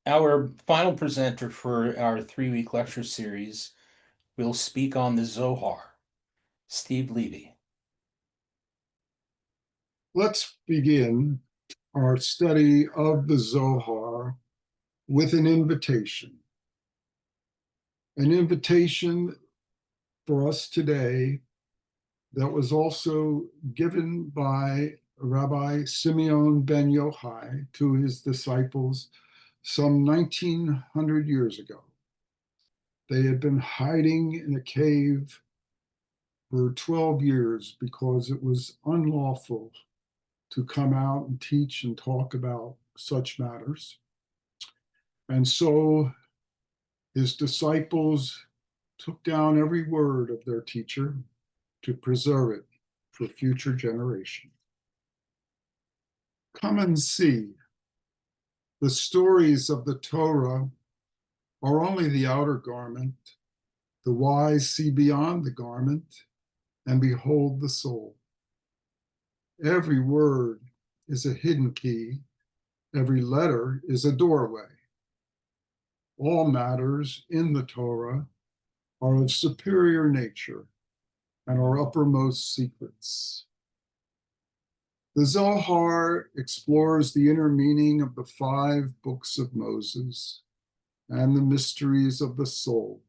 Our final presenter for our 3-week lecture series will speak on the Zohar, Steve Levy. Let's begin our study of the Zohar with an invitation. An invitation for us today that was also given by Rabbi Simeon ben Yochai to his disciples some 1900 years ago. They had been hiding in a cave for 12 years because it was unlawful to come out and teach and talk about such matters. And so his disciples took down every word of their teacher to preserve it for future generations. Come and see. The stories of the Torah are only the outer garment. The wise see beyond the garment and behold the soul. Every word is a hidden key. Every letter is a doorway. All matters in the Torah are of superior nature and are uppermost secrets. The Zohar explores the inner meaning of the 5 books of Moses and the mysteries of the soul.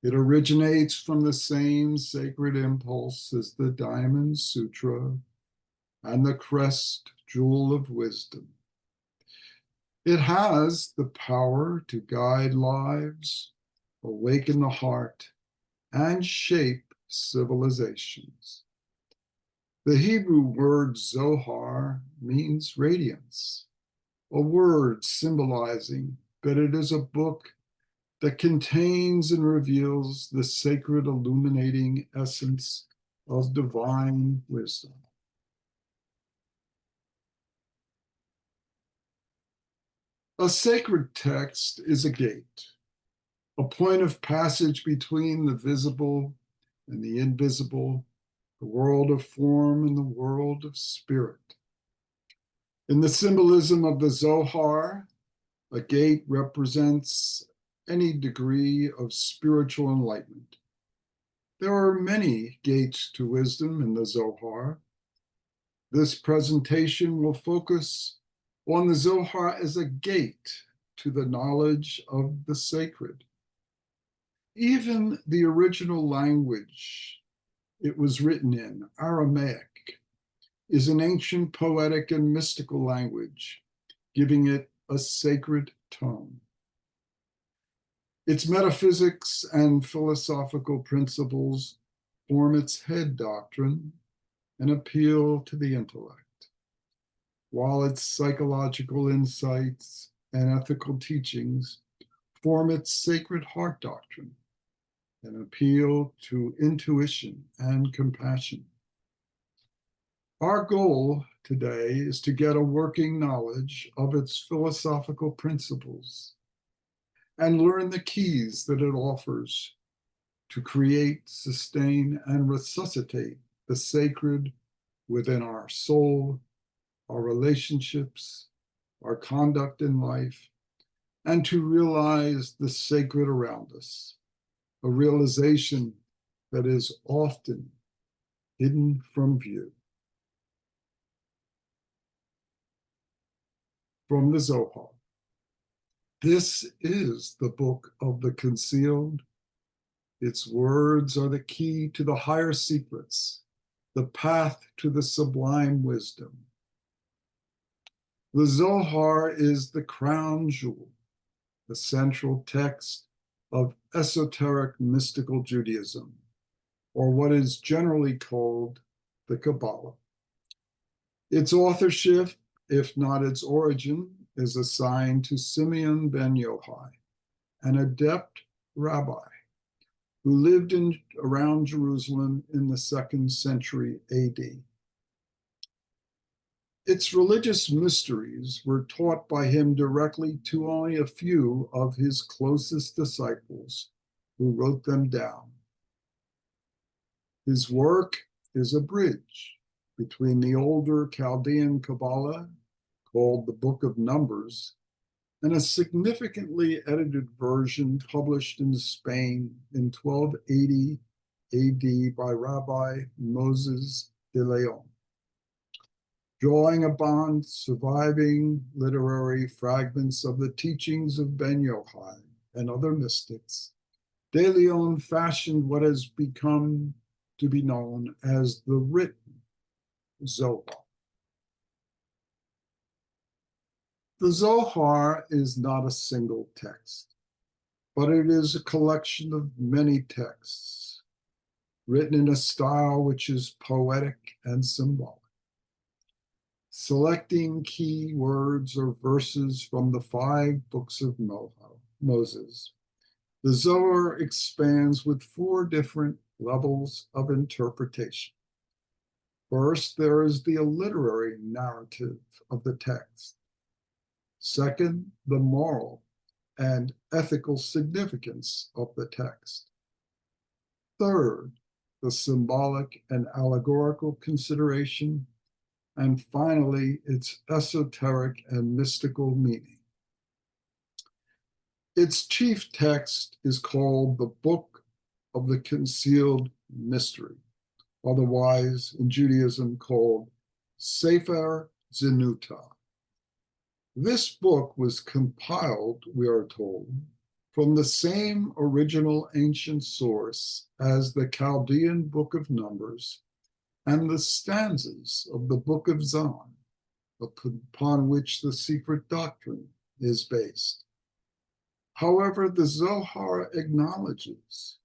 It originates from the same sacred impulse as the Diamond Sutra and the crest jewel of wisdom. It has the power to guide lives, awaken the heart, and shape civilizations. The Hebrew word Zohar means radiance, a word symbolizing that it is a book that contains and reveals the sacred illuminating essence of divine wisdom. A sacred text is a gate, a point of passage between the visible and the invisible, the world of form and the world of spirit. In the symbolism of the Zohar, a gate represents any degree of spiritual enlightenment. There are many gates to wisdom in the Zohar. This presentation will focus on the Zohar as a gate to the knowledge of the sacred. Even the original language it was written in, Aramaic, is an ancient poetic and mystical language, giving it a sacred tone. Its metaphysics and philosophical principles form its head doctrine and appeal to the intellect, while its psychological insights and ethical teachings form its sacred heart doctrine and appeal to intuition and compassion. Our goal today is to get a working knowledge of its philosophical principles and learn the keys that it offers to create, sustain, and resuscitate the sacred within our soul, our relationships, our conduct in life, and to realize the sacred around us, a realization that is often hidden from view. From the Zohar. This is the book of the concealed. Its words are the key to the higher secrets, the path to the sublime wisdom. The Zohar is the crown jewel, the central text of esoteric mystical Judaism, or what is generally called the Kabbalah. Its authorship, if not its origin, is assigned to Simeon ben Yochai, an adept rabbi who lived around Jerusalem in the 2nd century AD. Its religious mysteries were taught by him directly to only a few of his closest disciples, who wrote them down. His work is a bridge between the older Chaldean Kabbalah, called the Book of Numbers, and a significantly edited version published in Spain in 1280 AD by Rabbi Moses de Leon. Drawing upon surviving literary fragments of the teachings of Ben Yochai and other mystics, De Leon fashioned what has become to be known as the written Zohar. The Zohar is not a single text, but it is a collection of many texts written in a style which is poetic and symbolic. Selecting key words or verses from the 5 books of Moses, the Zohar expands with 4 different levels of interpretation. First, there is the literary narrative of the text. Second, the moral and ethical significance of the text. Third, the symbolic and allegorical consideration. And finally, its esoteric and mystical meaning. Its chief text is called the Book of the Concealed Mystery, otherwise in Judaism called Sefer Zenuta. This book was compiled, we are told, from the same original ancient source as the Chaldean Book of Numbers and the stanzas of the Book of Zohar, upon which the secret doctrine is based. However, the Zohar acknowledges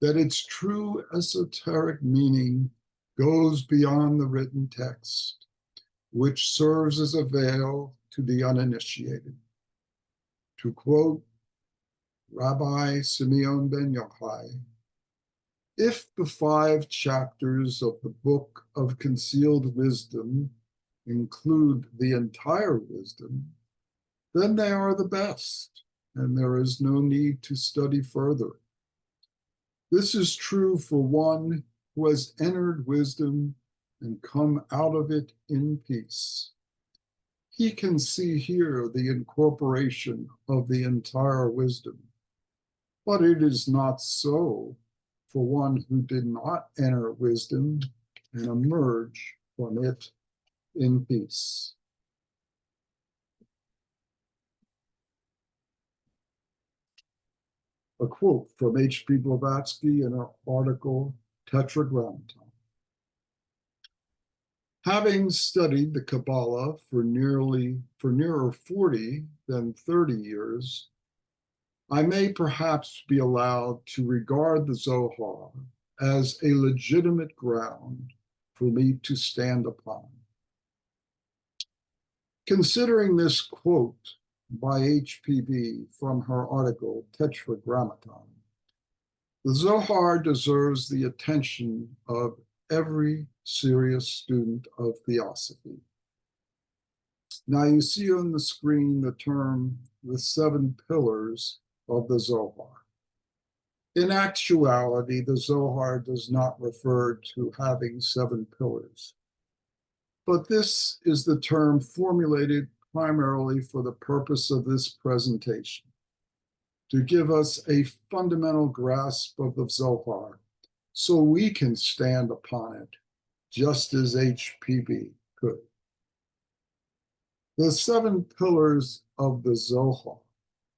that its true esoteric meaning goes beyond the written text, which serves as a veil to the uninitiated. To quote Rabbi Simeon ben Yochai, if the 5 chapters of the Book of Concealed Wisdom include the entire wisdom, then they are the best, and there is no need to study further. This is true for one who has entered wisdom and come out of it in peace. He can see here the incorporation of the entire wisdom, but it is not so for one who did not enter wisdom and emerge from it in peace. A quote from H.P. Blavatsky in her article, Tetragrammaton. Having studied the Kabbalah for nearer 40 than 30 years, I may perhaps be allowed to regard the Zohar as a legitimate ground for me to stand upon. Considering this quote by HPB from her article, Tetragrammaton, the Zohar deserves the attention of every serious student of Theosophy. Now you see on the screen the term, the 7 pillars of the Zohar. In actuality, the Zohar does not refer to having 7 pillars, but this is the term formulated primarily for the purpose of this presentation, to give us a fundamental grasp of the Zohar so we can stand upon it, just as HPB could. The 7 pillars of the Zohar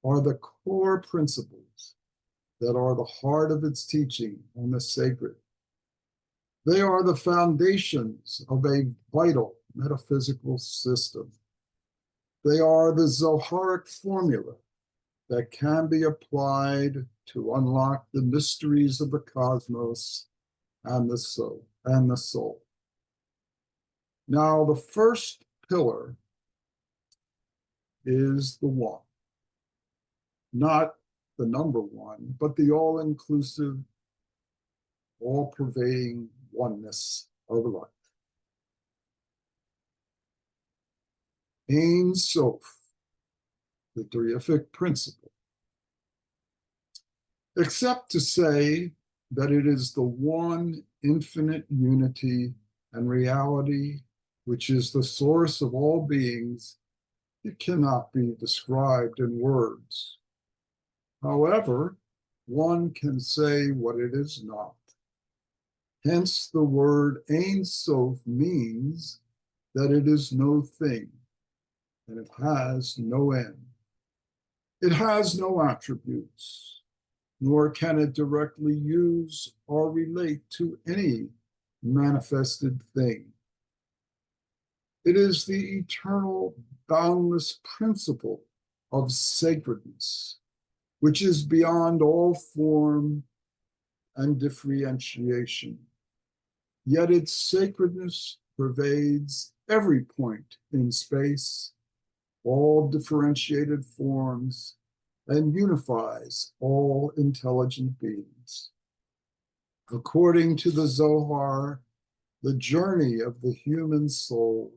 are the core principles that are the heart of its teaching on the sacred. They are the foundations of a vital metaphysical system. They are the Zoharic formula that can be applied to unlock the mysteries of the cosmos and the soul. Now, the first pillar is the one, not the number 1, but the all-inclusive, all-pervading oneness of life. Ein Sof, the deific principle, except to say that it is the one infinite unity and reality which is the source of all beings It cannot be described in words. However, one can say what it is not. Hence, the word Ein Sof means that it is no thing, and it has no end. It has no attributes, nor can it directly use or relate to any manifested thing. It is the eternal, boundless principle of sacredness, which is beyond all form and differentiation. Yet its sacredness pervades every point in space, all differentiated forms, and unifies all intelligent beings. According to the Zohar, the journey of the human soul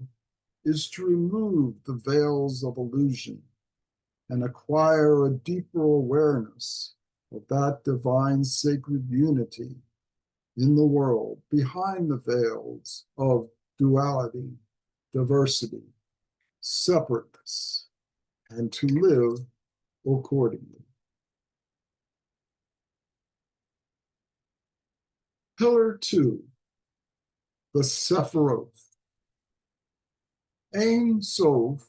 is to remove the veils of illusion and acquire a deeper awareness of that divine sacred unity in the world behind the veils of duality, diversity, separateness, and to live accordingly. Pillar 2, the Sephiroth. Ein Sof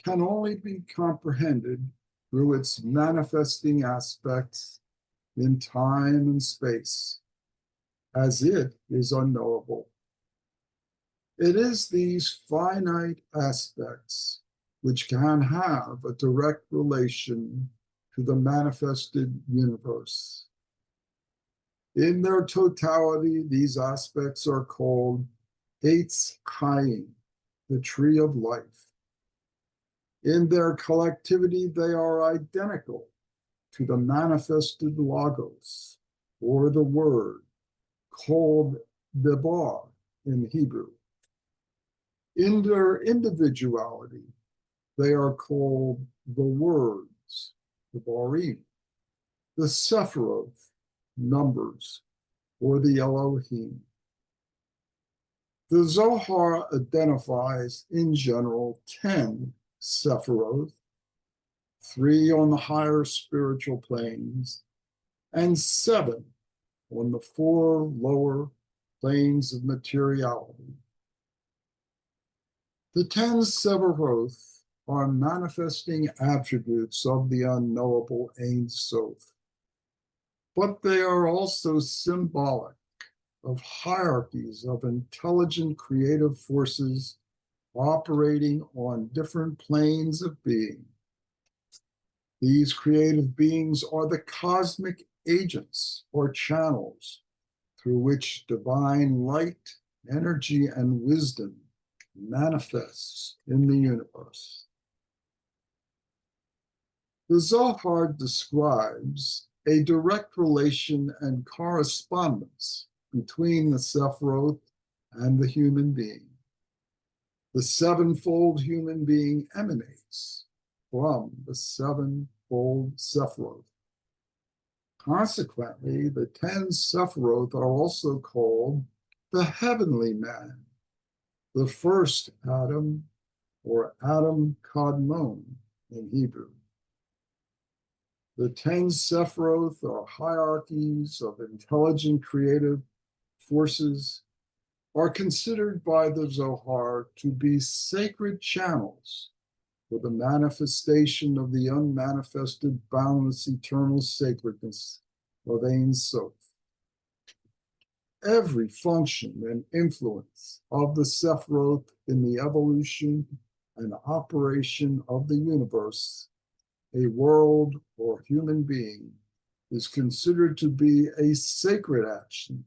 can only be comprehended through its manifesting aspects in time and space, as it is unknowable. It is these finite aspects which can have a direct relation to the manifested universe. In their totality, these aspects are called Eitz Chaim, the tree of life. In their collectivity, they are identical to the manifested logos, or the word, called devar in Hebrew. In their individuality, they are called the words, the barim, the Sephiroth, numbers, or the Elohim. The Zohar identifies, in general, 10 Sephiroth, 3 on the higher spiritual planes, and 7 on the 4 lower planes of materiality. The 10 Sephiroth are manifesting attributes of the unknowable Ein Sof, but they are also symbolic of hierarchies of intelligent creative forces operating on different planes of being. These creative beings are the cosmic agents or channels through which divine light, energy, and wisdom manifests in the universe. The Zohar describes a direct relation and correspondence between the Sephiroth and the human being. The sevenfold human being emanates from the sevenfold Sephiroth. Consequently, the 10 Sephiroth are also called the heavenly man, the first Adam, or Adam Kadmon in Hebrew. The 10 Sephiroth are hierarchies of intelligent creative forces, are considered by the Zohar to be sacred channels for the manifestation of the unmanifested, boundless, eternal sacredness of Ein Sof. Every function and influence of the Sephiroth in the evolution and operation of the universe, a world or human being, is considered to be a sacred action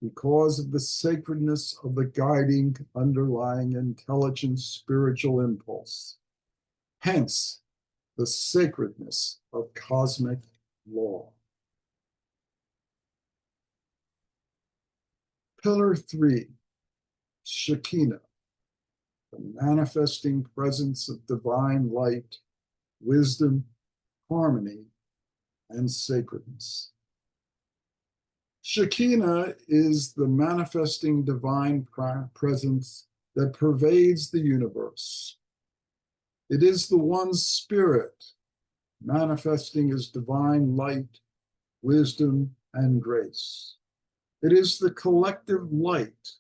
because of the sacredness of the guiding, underlying, intelligent spiritual impulse. Hence, the sacredness of cosmic law. Pillar 3, Shekhinah, the manifesting presence of divine light, wisdom, harmony, and sacredness. Shekhinah is the manifesting divine presence that pervades the universe. It is the one spirit manifesting as divine light, wisdom, and grace. It is the collective light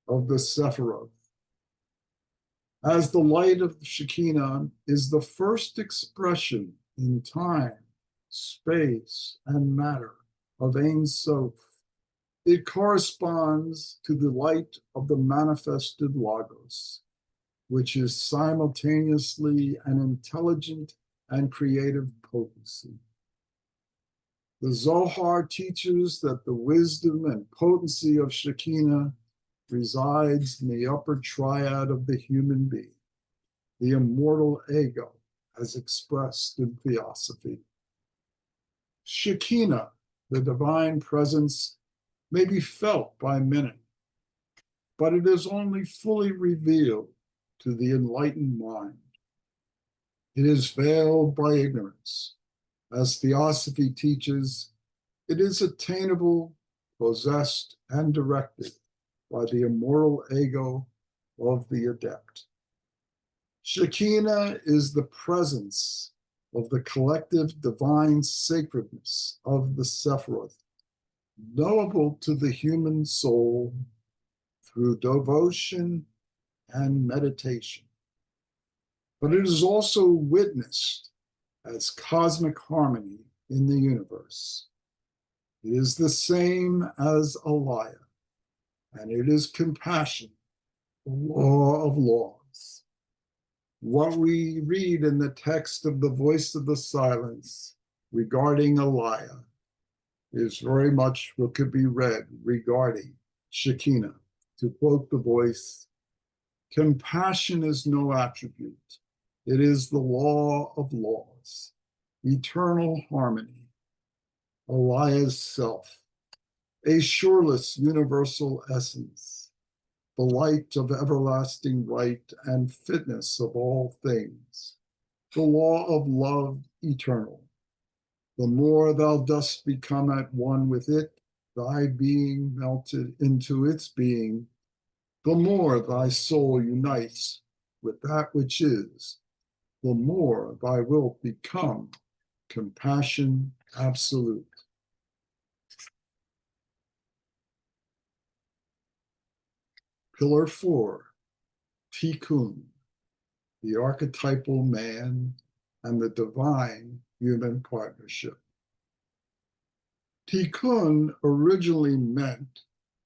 of the Sephiroth. As the light of Shekhinah is the first expression in time, space, and matter of Ein Sof, it corresponds to the light of the manifested Logos, which is simultaneously an intelligent and creative potency. The Zohar teaches that the wisdom and potency of Shekhinah resides in the upper triad of the human being, the immortal ego, as expressed in Theosophy. Shekhinah, the divine presence, may be felt by many, but it is only fully revealed to the enlightened mind. It is veiled by ignorance. As Theosophy teaches, it is attainable, possessed, and directed by the immortal ego of the adept. Shekhinah is the presence of the collective divine sacredness of the Sephiroth, knowable to the human soul through devotion and meditation. But it is also witnessed as cosmic harmony in the universe. It is the same as Alaya, and it is compassion, the law of laws. What we read in the text of the Voice of the Silence regarding Alaya is very much what could be read regarding Shekhinah. To quote the voice, compassion is no attribute. It is the law of laws, eternal harmony, Alaya's self, a shoreless universal essence, the light of everlasting right and fitness of all things, the law of love eternal. The more thou dost become at one with it, thy being melted into its being, the more thy soul unites with that which is, the more thy wilt become compassion absolute. Pillar 4, Tikkun, the archetypal man and the divine human partnership. Tikkun originally meant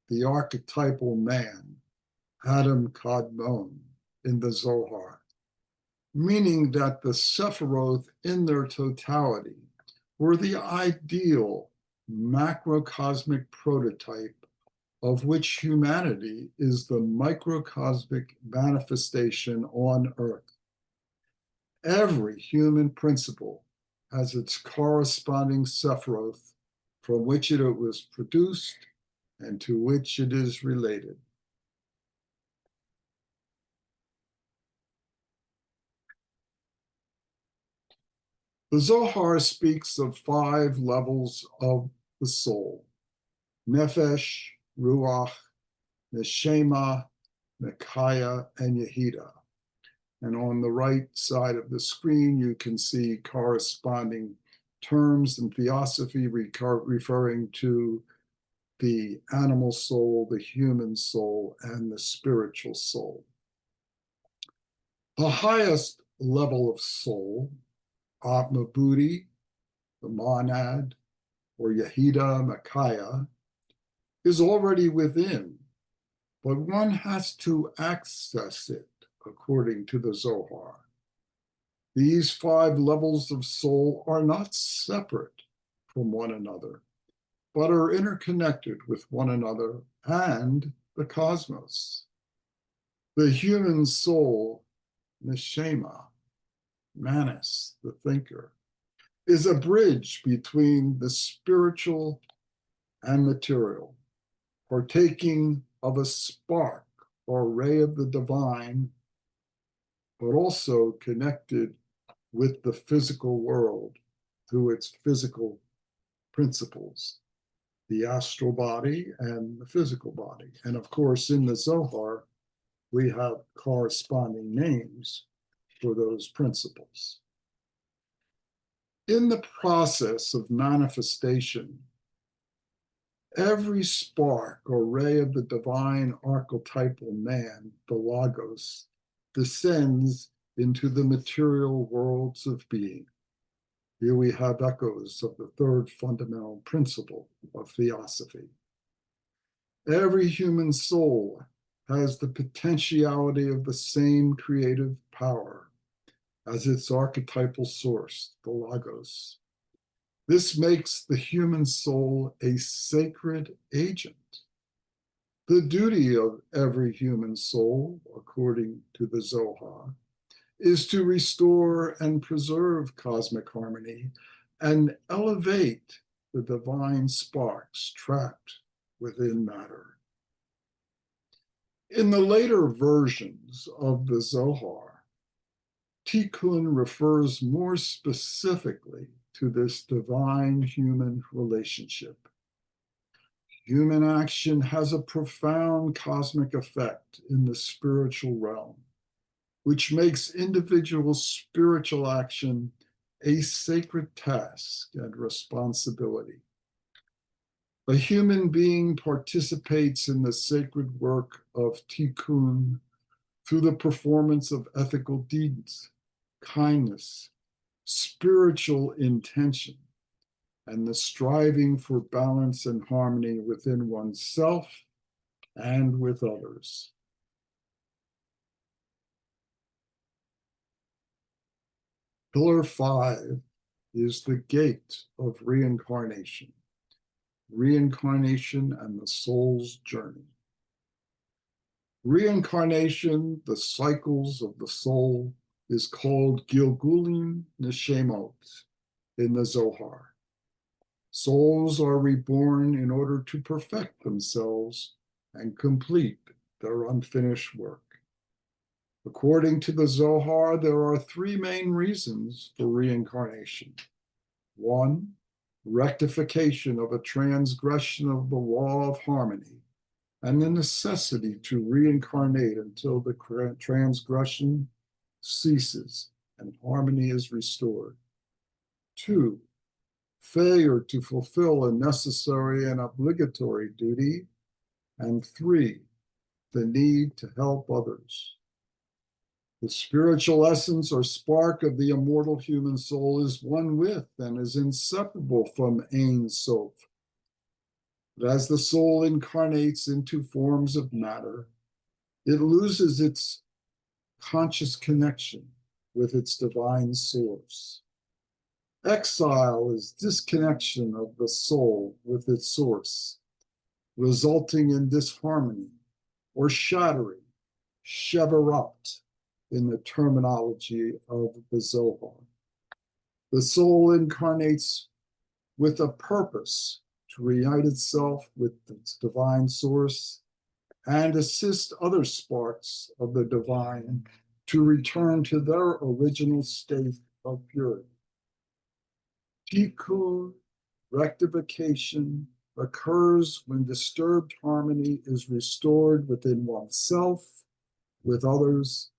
the archetypal man, Adam Kadmon, in the Zohar, meaning that the Sephiroth in their totality were the ideal macrocosmic prototype of which humanity is the microcosmic manifestation on Earth. Every human principle has its corresponding Sephiroth from which it was produced and to which it is related. The Zohar speaks of 5 levels of the soul: Nefesh, Ruach, Neshama, Mekaya, and Yehida. And on the right side of the screen, you can see corresponding terms in Theosophy referring to the animal soul, the human soul, and the spiritual soul. The highest level of soul, Atma Buddhi, the monad, or Yehida Makaya, is already within, but one has to access it according to the Zohar. These 5 levels of soul are not separate from one another, but are interconnected with one another and the cosmos. The human soul, Neshama, Manas, the thinker, is a bridge between the spiritual and material, partaking of a spark or ray of the divine, but also connected with the physical world through its physical principles, the astral body and the physical body. And of course, in the Zohar, we have corresponding names for those principles. In the process of manifestation, every spark or ray of the divine archetypal man, the Logos, descends into the material worlds of being. Here we have echoes of the third fundamental principle of Theosophy. Every human soul has the potentiality of the same creative power as its archetypal source, the Logos. This makes the human soul a sacred agent. The duty of every human soul, according to the Zohar, is to restore and preserve cosmic harmony and elevate the divine sparks trapped within matter. In the later versions of the Zohar, Tikkun refers more specifically to this divine-human relationship. Human action has a profound cosmic effect in the spiritual realm, which makes individual spiritual action a sacred task and responsibility. A human being participates in the sacred work of Tikkun through the performance of ethical deeds, kindness, spiritual intention, and the striving for balance and harmony within oneself and with others. Pillar 5 is the gate of reincarnation, reincarnation and the soul's journey. Reincarnation, the cycles of the soul, is called Gilgulim Neshemot in the Zohar. Souls are reborn in order to perfect themselves and complete their unfinished work. According to the Zohar, there are three main reasons for reincarnation. One, rectification of a transgression of the law of harmony and the necessity to reincarnate until the transgression ceases and harmony is restored. Two, failure to fulfill a necessary and obligatory duty. And three, the need to help others. The spiritual essence or spark of the immortal human soul is one with and is inseparable from Ein Sof. But as the soul incarnates into forms of matter, it loses its conscious connection with its divine source. Exile is disconnection of the soul with its source, resulting in disharmony or shattering, Sephiroth, in the terminology of the Zohar. The soul incarnates with a purpose to reunite itself with its divine source and assist other sparks of the divine to return to their original state of purity. Tikkun, rectification, occurs when disturbed harmony is restored within oneself, with others,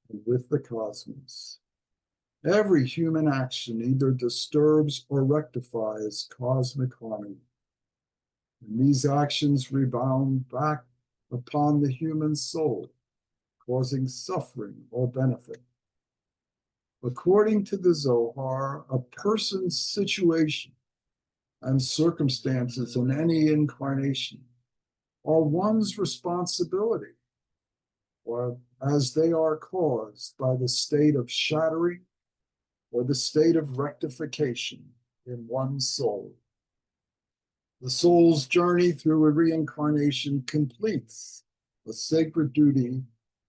and with the cosmos. Every human action either disturbs or rectifies cosmic harmony. And these actions rebound back upon the human soul, causing suffering or benefit. According to the Zohar, a person's situation and circumstances in any incarnation are one's responsibility, or as they are caused by the state of shattering or the state of rectification in one's soul. The soul's journey through a reincarnation completes a sacred duty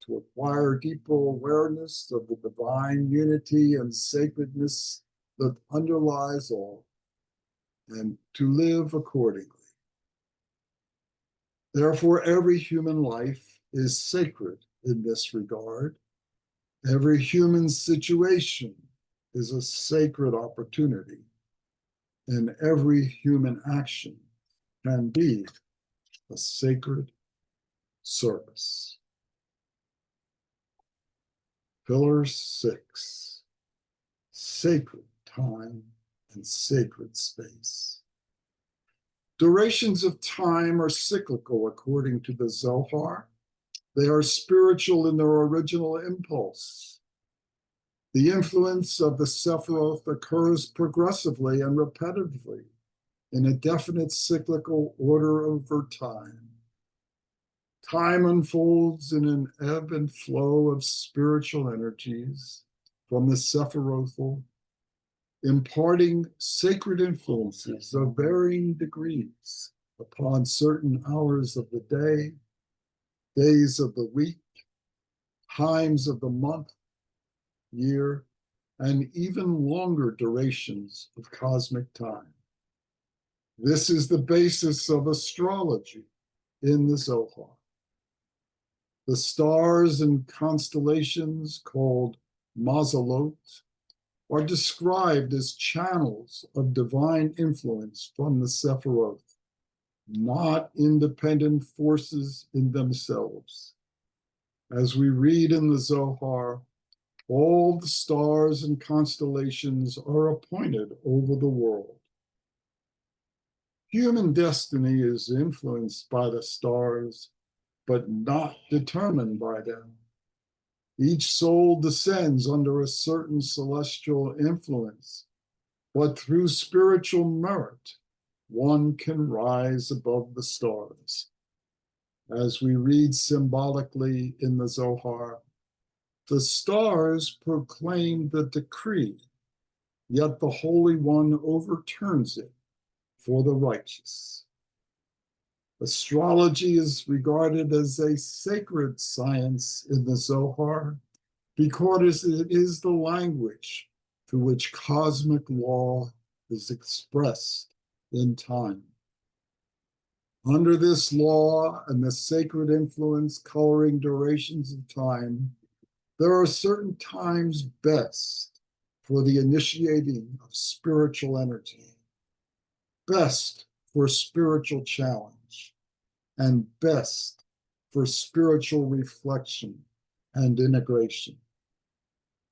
to acquire deeper awareness of the divine unity and sacredness that underlies all, and to live accordingly. Therefore, every human life is sacred in this regard. Every human situation is a sacred opportunity, and every human action can be a sacred service. Pillar 6, sacred time and sacred space. Durations of time are cyclical according to the Zohar. They are spiritual in their original impulse. The influence of the Sephiroth occurs progressively and repetitively in a definite cyclical order over time. Time unfolds in an ebb and flow of spiritual energies from the Sephirothal, imparting sacred influences of varying degrees upon certain hours of the day, days of the week, times of the month, year, and even longer durations of cosmic time. This is the basis of astrology in the Zohar. The stars and constellations called mazalot are described as channels of divine influence from the Sephiroth, not independent forces in themselves. As we read in the Zohar, all the stars and constellations are appointed over the world. Human destiny is influenced by the stars, but not determined by them. Each soul descends under a certain celestial influence, but through spiritual merit, one can rise above the stars. As we read symbolically in the Zohar, the stars proclaim the decree, yet the Holy One overturns it for the righteous. Astrology is regarded as a sacred science in the Zohar because it is the language through which cosmic law is expressed in time. Under this law and the sacred influence coloring durations of time, there are certain times best for the initiating of spiritual energy, best for spiritual challenge, and best for spiritual reflection and integration.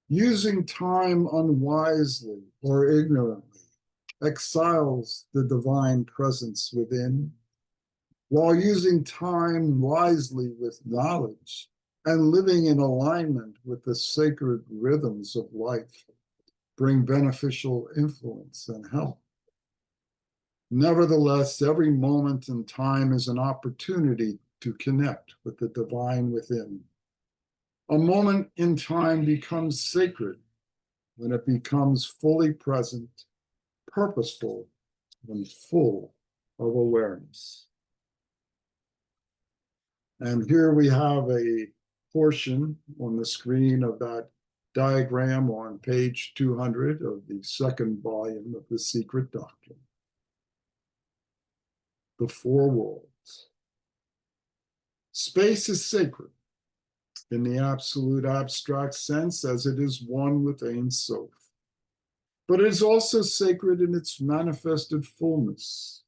Using time unwisely or ignorantly exiles the divine presence within, while using time wisely with knowledge and living in alignment with the sacred rhythms of life bring beneficial influence and help. Nevertheless, every moment in time is an opportunity to connect with the divine within. A moment in time becomes sacred when it becomes fully present, purposeful, and full of awareness. And here we have a portion on the screen of that diagram on page 200 of the second volume of The Secret Doctrine. The four worlds. Space is sacred in the absolute abstract sense as it is one with Ein Sof. But it is also sacred in its manifested fullness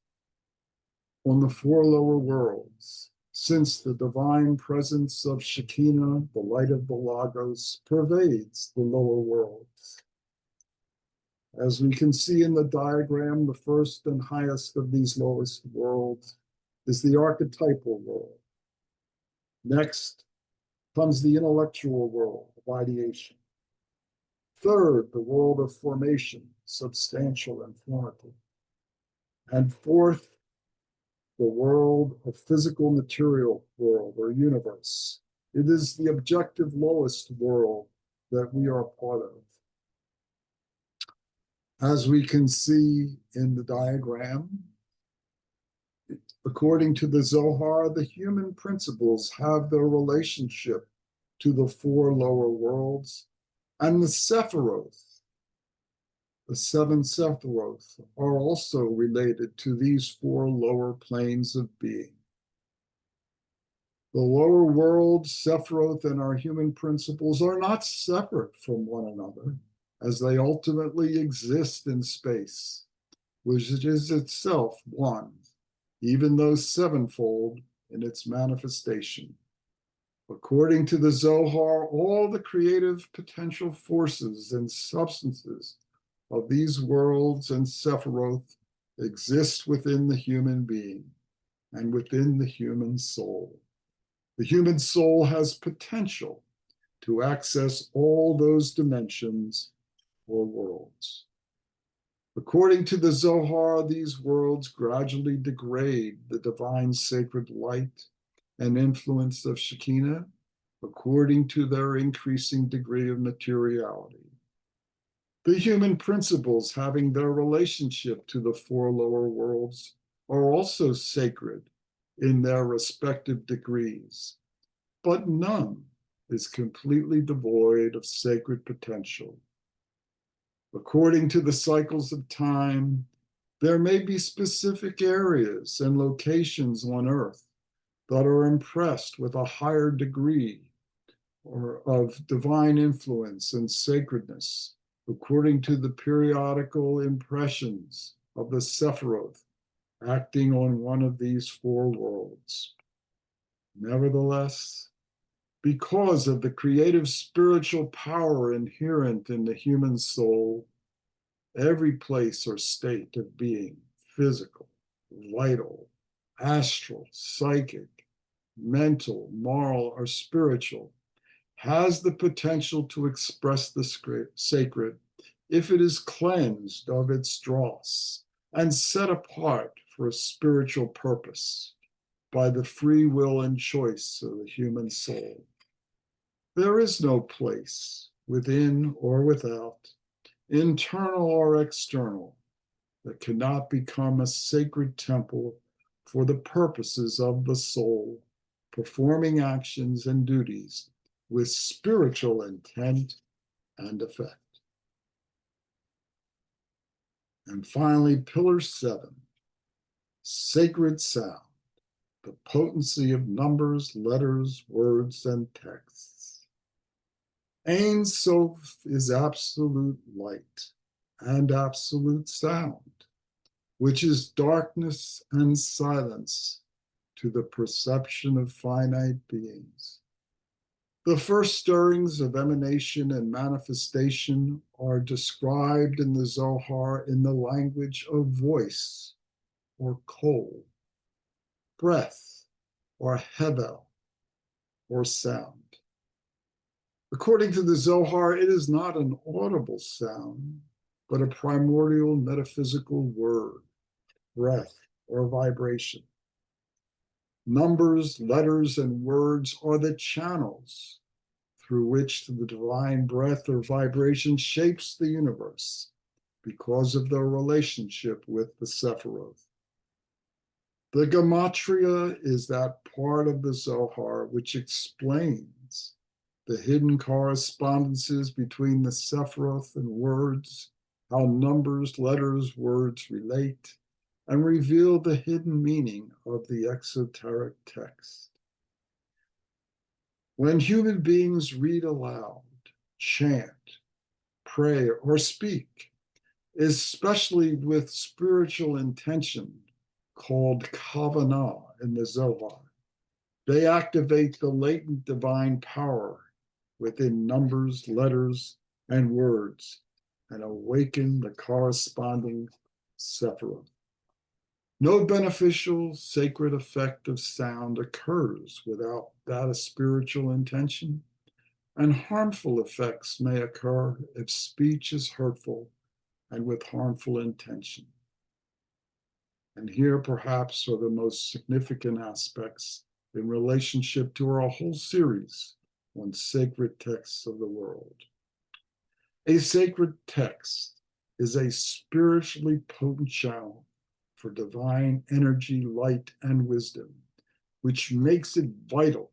on the four lower worlds, since the divine presence of Shekhinah, the light of the Logos, pervades the lower worlds. As we can see in the diagram, the first and highest of these lowest worlds is the archetypal world. Next comes the intellectual world of ideation. Third, the world of formation, substantial and formative. And fourth, the world of physical material world or universe. It is the objective lowest world that we are part of. As we can see in the diagram, according to the Zohar, the human principles have their relationship to the four lower worlds, and the Sephiroth, the seven Sephiroth, are also related to these four lower planes of being. The lower world, Sephiroth, and our human principles are not separate from one another, as they ultimately exist in space, which is itself one, even though sevenfold in its manifestation. According to the Zohar, all the creative potential forces and substances of these worlds and Sephiroth exist within the human being and within the human soul. The human soul has potential to access all those dimensions or worlds. According to the Zohar, these worlds gradually degrade the divine sacred light and influence of Shekhinah according to their increasing degree of materiality. The human principles having their relationship to the four lower worlds are also sacred in their respective degrees, but none is completely devoid of sacred potential. According to the cycles of time, there may be specific areas and locations on Earth that are impressed with a higher degree or of divine influence and sacredness, according to the periodical impressions of the Sephiroth acting on one of these four worlds. Nevertheless, because of the creative spiritual power inherent in the human soul, every place or state of being, physical, vital, astral, psychic, mental, moral, or spiritual, has the potential to express the sacred if it is cleansed of its dross and set apart for a spiritual purpose by the free will and choice of the human soul. There is no place, within or without, internal or external, that cannot become a sacred temple for the purposes of the soul, performing actions and duties with spiritual intent and effect. And finally, pillar 7, sacred sound, the potency of numbers, letters, words, and texts. Ein Sof is absolute light and absolute sound, which is darkness and silence to the perception of finite beings. The first stirrings of emanation and manifestation are described in the Zohar in the language of voice or kol, breath or hevel or sound. According to the Zohar, it is not an audible sound, but a primordial metaphysical word, breath, or vibration. Numbers, letters, and words are the channels through which the divine breath or vibration shapes the universe because of their relationship with the Sephiroth. The gematria is that part of the Zohar which explains the hidden correspondences between the Sephiroth and words, how numbers, letters, words relate, and reveal the hidden meaning of the esoteric text. When human beings read aloud, chant, pray, or speak, especially with spiritual intention called Kavanah in the Zohar, they activate the latent divine power within numbers, letters, and words, and awaken the corresponding Sephiroth. No beneficial, sacred effect of sound occurs without that of spiritual intention, and harmful effects may occur if speech is hurtful and with harmful intention. And here perhaps are the most significant aspects in relationship to our whole series on sacred texts of the world. A sacred text is a spiritually potent channel for divine energy, light, and wisdom, which makes it vital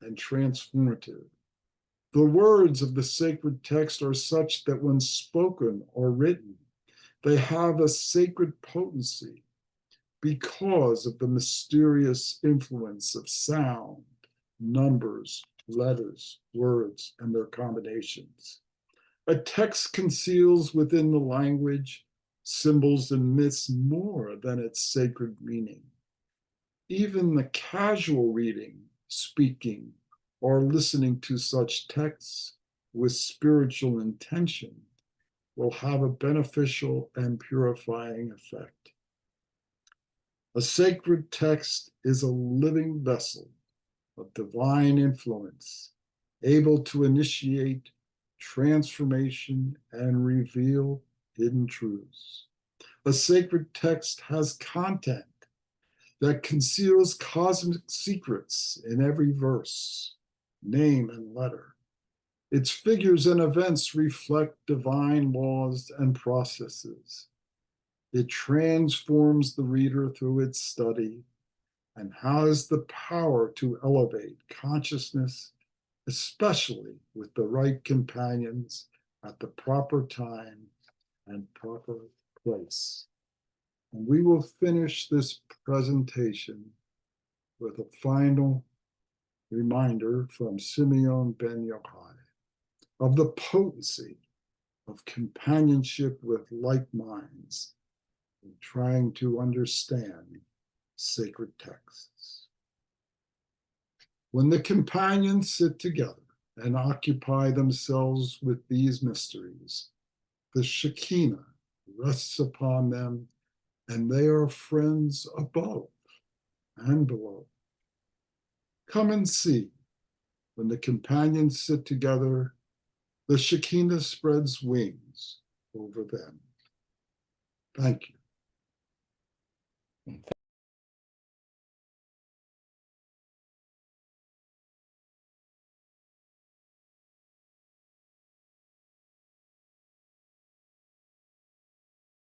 and transformative. The words of the sacred text are such that when spoken or written, they have a sacred potency because of the mysterious influence of sound, numbers, letters, words, and their combinations. A text conceals within the language symbols and myths more than its sacred meaning. Even the casual reading, speaking, or listening to such texts with spiritual intention will have a beneficial and purifying effect. A sacred text is a living vessel of divine influence, able to initiate transformation and reveal hidden truths. A sacred text has content that conceals cosmic secrets in every verse, name, and letter. Its figures and events reflect divine laws and processes. It transforms the reader through its study and has the power to elevate consciousness, especially with the right companions at the proper time and proper place. And we will finish this presentation with a final reminder from Simeon ben Yochai of the potency of companionship with like minds in trying to understand sacred texts. When the companions sit together and occupy themselves with these mysteries, the Shekhinah rests upon them, and they are friends above and below. Come and see. When the companions sit together, the Shekhinah spreads wings over them. Thank you.